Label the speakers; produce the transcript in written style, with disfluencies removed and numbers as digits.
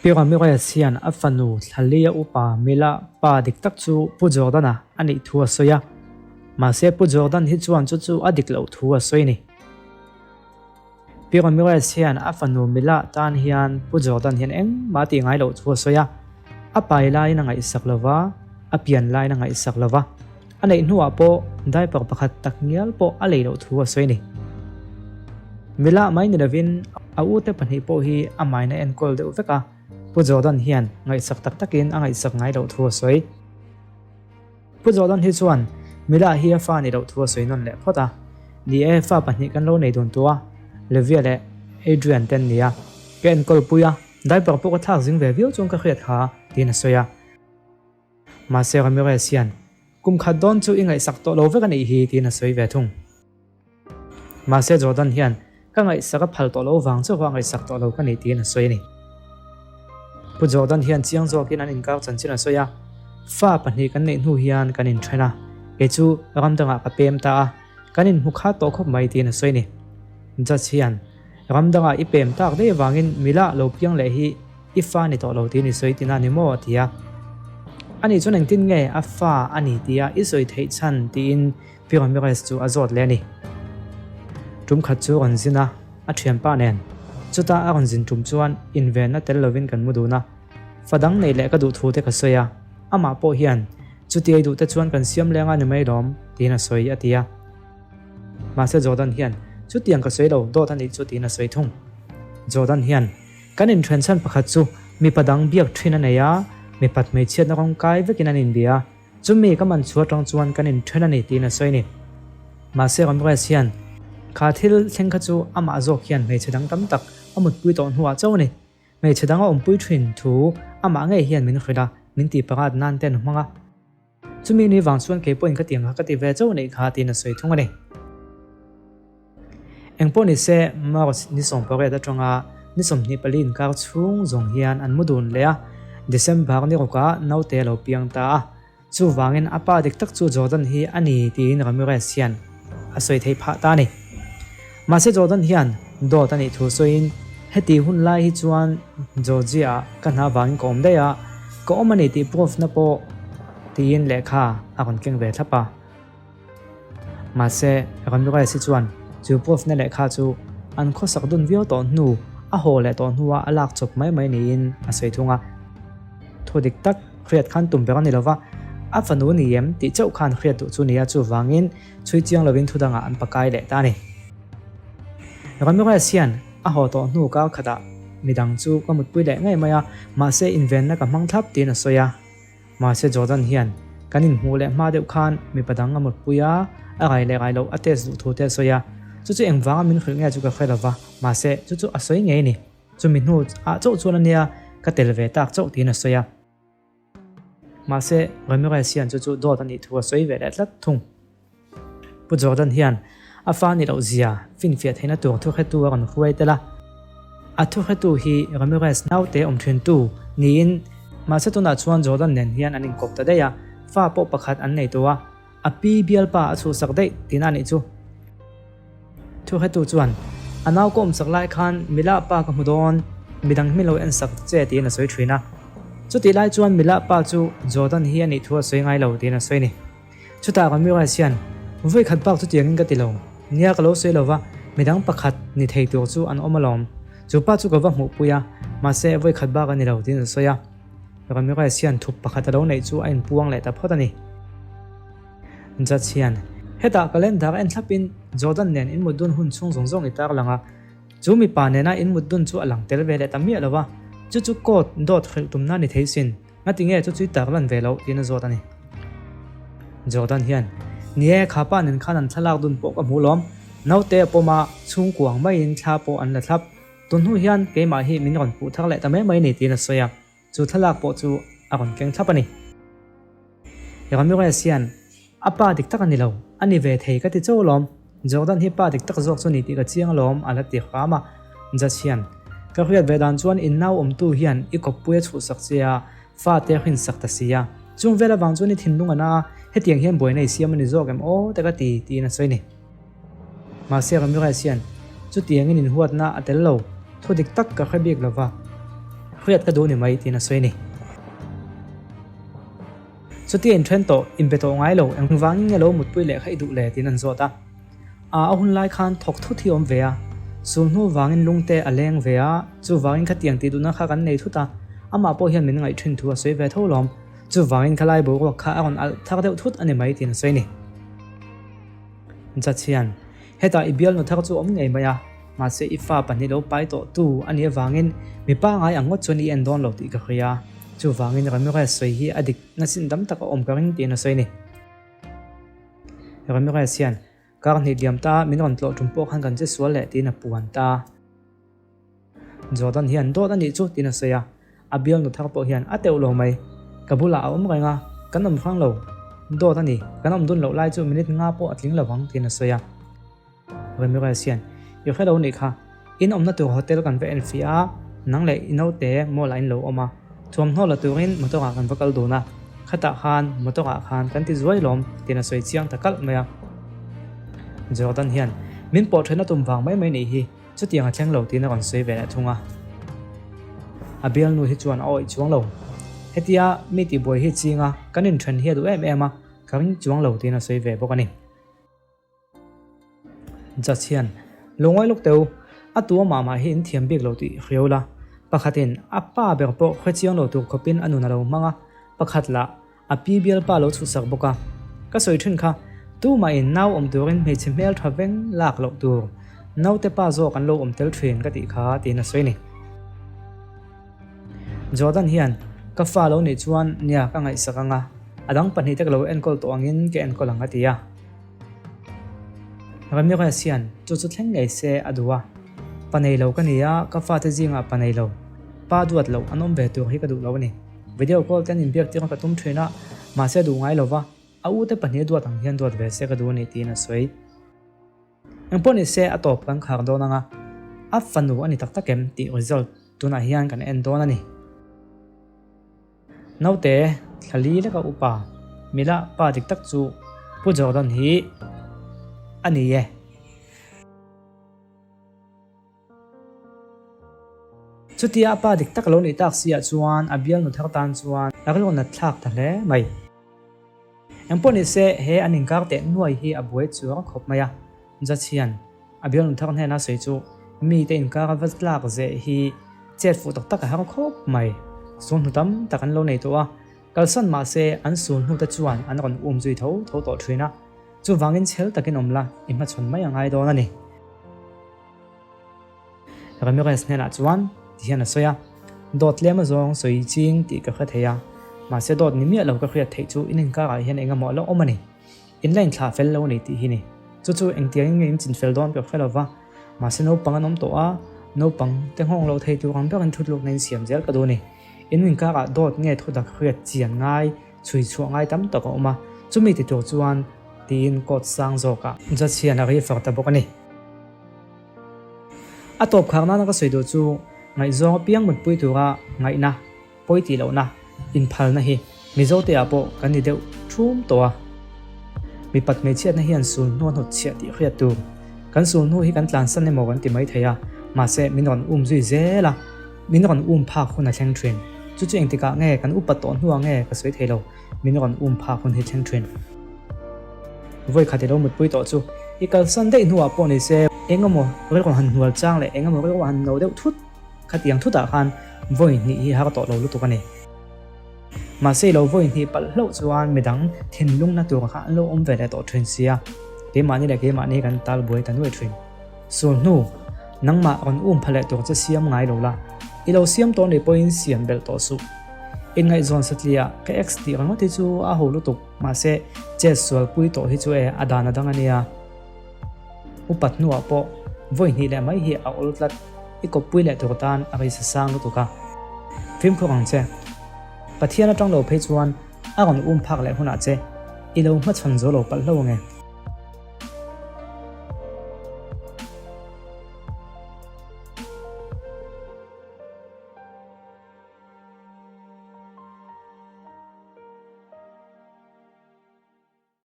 Speaker 1: Pira mi rea sian afanu thalia upa mila pa dik tak chu pu Jordan ani thua soya ma se pu Jordan hi chuan chu adik lo thua soi ni Pira mi rea sian afanu mila tan hian pu Jordan hian eng ma ti ngai lo thua soya apai lai na ngai sak lova apian lai na ngai sak lova anei nuwa po dai par pakhat tak ngial po alei lo thua soi ni mila mai ni lavin au te panhi po hi amai na enkol deuh veka pu Jordan hian ngai sak tak takin angai sak ngai lo thua soi pu Jordan hi chuan mila hi a fa ni lo thua soi non le phota ni e fa panhi kan lo nei don tua levia le Adrian ten nia ken kol puya dai par po ka thak jing ve viu chung ka khriat ha tin soya ma se ga mi re sian kum khat don chu ingai sak to lo ve ka nei hi tin soi ve thung ma se Jordan hian ka ngai sak a phal to lo wang chu wa ngai sak to lo ka nei tin soi ni pu Jordan hian chiang zo kin an in kar chan china soya fa panhi kan nei nu hian kan in thena e chu ramdanga ka pem ta kan in mukha to khop mai tin soi ni ja chian ramdanga I pem tak de wangin mila lo piang le hi ifa ni to lo tin soi tina ni mo tia ani chu nang tin nge afa ani tia I soi thei chan tin pyramid chu azot le ni tum khat chu on zina a thiam pa nen chuta a on zin tum chuan inven na tel lovin kan muduna fadang nei le ka du thu te ka soya ama po hian chuti ai du te chuan kan siam lenga ni mai dom tina soi atia ma se Jordan hian chutiang ka soi lo do thani chuti na soi thung Jordan hian kan in thren chan pakhat chu mi padang biak thina neya mi pat mei chiat na kong kai vekin an in bia chumi ka man chuat tang chuan kan in thena ni tina soi ni ma se ram re sian kha thil thlengkha chu ama zo khian mei chedang tam tak amut pui ton huwa chaw ni mei chedang om pui thrin thu ama nge hian min khida min ti parat nan ten hmanga chumi ni wang chuan ke point ka tiang ka ti ve chaw nei kha tina soi thung ani engpo ni se ma ni som pore da tonga ni som ni palin kar chung zong hian an mudun le a December ni roka naute lo piang ta chu wangin apa dik tak chu Jordan hi ani tin ramure sian asoi thei pha ta ni ma se Jordan hian do tani thu soin heti hun lai hi chuan Georgia kana wangin kom de ya ko mani ti prof na po tin lekha akon keng ve thapa ma se ramure si chuan chu prof na lekha chu an kho sak dun vio ton nu a ho le ton huwa alak chok mai mai ni in asoi thunga thodik tak khriat khan tum berani lova a fanu ni yem ti chau khan khriat tu chu nia chu wangin chui chiang lovin thudanga an pakai le ta ni ramira sian a ho to nu ka khada midang chu kamut pui le ngai maya ma se invent na ka mang thap tin soya ma se Jordan hian kanin hu le ma deu khan mi padang amut puya a gai lo ates du thu te soya chu chu engwanga min khil nge chu ka khelawa ma se chu chu asoi nge ni chu min hu a chau chu ania ka telve tak chau tin soya ma se ramira sian chu do tani thu soi ve le tlat thung pu Jordan hian a fa ni lo zia fin fiat heina tur thu khetu an khuai tela a thu khetu hi ramira snau te om thrin tu ni in ma se tuna chuan Jordan nen hian anin kop ta deya fa po pakhat an nei towa a pi bial pa a chu sak dei tinani chu thu khetu chuan anaw kom sak lai khan mila pa ka mudon midang milo en sak che ti na soi thina chuti lai chuan mila pa chu Jordan hi ani thua soi ngai lo ti na soi ni chuta ka mi ra sian voi khat pak chu tiang in ka ti lo nia ka lo soi lova midang pakhat ni thei tu chu an omalom chu pa chu ka wa mu puya ma se voi khat ba ka ni lo ti na soya ka mi ra sian thup pakhat lo nei chu ain puang le ta photani ja chian heta calendar en thlapin Jordan nen in mudun hun chung zong itar langa chumi pa nena in mudun chu alang tel ve le tamia lova chu kot dot khel tumna ni theisin ngatinge chu tarlan velo tin zot ani Jordan hian nie khapa nen khanan thalak dun po ka mulom naute poma chung kuang mai in thla po an la thlap tunhu hian ke ma hi min ron pu thak le tame mai ni tin soya chu thalak po chu aron keng thlapani yagamira sian apa dik tak ani lo ani ve thei ka ti cholom Jordan hi pa dik tak zok chu ni ti ka chiang lom ala ti khama ja chian ka khriat vedan chuan in nau tu hian I kop pue chu sak chia fa te khin sak ta sia chung vela wang chu ni thin lunga na hetiang hian boy nei siam ni zok em o te ka ti na soi ni ma se ramira sian chu tiang in huat na atel lo thodik tak ka khabik lova khuyat ka du ni mai tin a soi ni chu ti en thren to in be to ngai lo eng wang nge lo mut pui le khai du le tin an zota a hun lai khan thok thu thi om ve a sun hu wangin lungte aleng ve a chu wangin kha tiang ti du na kha kan nei thu ta ama po hian min ngai thin thu a soi ve tho lom chu wangin khalai bo ko kha on al thak deuh thut ani mai tin soi ni cha chian heta ibial no thak chu om ngei maya ma se ifa pani lo pai to tu ani wangin mi pa ngai angot choni en don lo ti ka khia chu wangin rami ra soi hi adik na sin dam tak om karing ti na soi ni rami ra sian kar ni diam ta min on tlo tumpo khan kan che sual le ti na puan ta jordan hian do ani chu ti na soya abial no thak po hian ateu lo mai kabula om nga kanom khang lo do tani kanom dun lo lai chu minute nga po atling lawang ti na soya rami ra sian yo khelo ni kha in omna tu hotel kan ve en fia nang le ino te mo line lo oma thom ho la turin motora kan vakal do na khata khan motora khan kan ti zoi lom tina soi chiang takal maya jordan hian min po thena tum wang mai mai nei hi chu tiang a thleng lo tina kan soi ve la thunga abial nu hi chuan oi chuang lo hetia mi ti boy hi chinga kanin than hi du em a karing chuang lo tina soi ve bokani jachian longoi lok teu atua mama hi in thiam bik lo ti khreola pakhatin appa ber po khwechiang lo tu khopin anuna lo manga pakhatla api bial pa lo chu sak boka ka soi thun kha tu ma in naw om turin me chimel thaveng lak lo tu naw te pa zo kan lo om tel thrin ka ti kha ti na soi ni jordan hian ka fa lo ni chuan nia ka ngai sakanga adang pani tek lo en kol to angin ke en kol anga tia rami ra sian chu chu thleng ngai se aduwa panei lo kania ka fa te jinga panei lo pa duat lo anom be tu hi ka du lo ni video call ten in biak ti ka tum thina ma se du ngai lova au te pani duat ang hian duat ve se ka du ni ti na soi ang poni se atop kan khar do na nga a fanu ani tak takem ti result tuna hian kan en do na ni naute thali le ka upa mila pa dik tak chu pu jordan hi ani ye chutia pa dik tak lo ni tak sia chuan abial no thak tan chuan aklo na thlak ta hle mai emponi se he aning kar te nuai hi abuai chuang khop maya jachian abial no thak ne na sei chu mi te in kar va tlak ze hi chet fu tak tak ha khop mai sun hutam takan lo nei to a kalsan ma se an sun hu ta chuan an ron zui tho tho to thina chu wangin chel takin omla imma chon mai angai do na ni ramires ne na chuan hian a soya dot lema zong soi ching ti ka kha theya ma se dot ni mi lo ka khria thei chu inin ka ga hian enga mo lo omani in line thla fel lo ni ti hi ni chu chu eng tiang in chin fel don pe khelawa ma se no panganom to a no pang te hong lo thei tu ang bekan thut lok nen siam zel ka do ni in min ka ga dot nge thu da khria chian ngai chui chu ngai tam to ka oma chu mi ti to chuan tin kot sang zo ka ja chian a ri far ta bokani atop khang na ka soi do chu ngai zo piang mut pui tura ngai na poi ti lo na in phal na hi mizo te apo kan ni deu thum to a mi pat me chiat na hian sun no no chia ti khria tu kan sun hu hi kan tlan san ne mo kan ti mai theya ma se minon zui zela minon pha khuna thleng thren chu chu eng tika nge kan upat ton huwa nge ka soi thelo minon pha khun hi thleng thren voi khate lo mut pui to chu ikal san dei nuwa po ni se engamo rel kon han hual chang le engamo rel wan no deu thut khatiang thuta khan voi ni hi ha to lo lu tu kani ma se lo voi ni pal lo chuan medang thin lung na tu kha lo om ve le to thrin sia ke mani le ke mani kan tal boi tan we thrin so nu nangma on phale to cha siam ngai lo la ilo siam to ni point siam bel to su in ngai zon satlia ke xt rang ti chu a ho lu tuk ma se che sol pui to hi chu e adana dang ania upat nu apo voi ni le mai hi a oltlat iko pui le to tan a ri sa sang lu tuka phim ko ang che pathiana tang lo phe chuan a gon phak le huna che ilo ma chan zo lo pal lo nge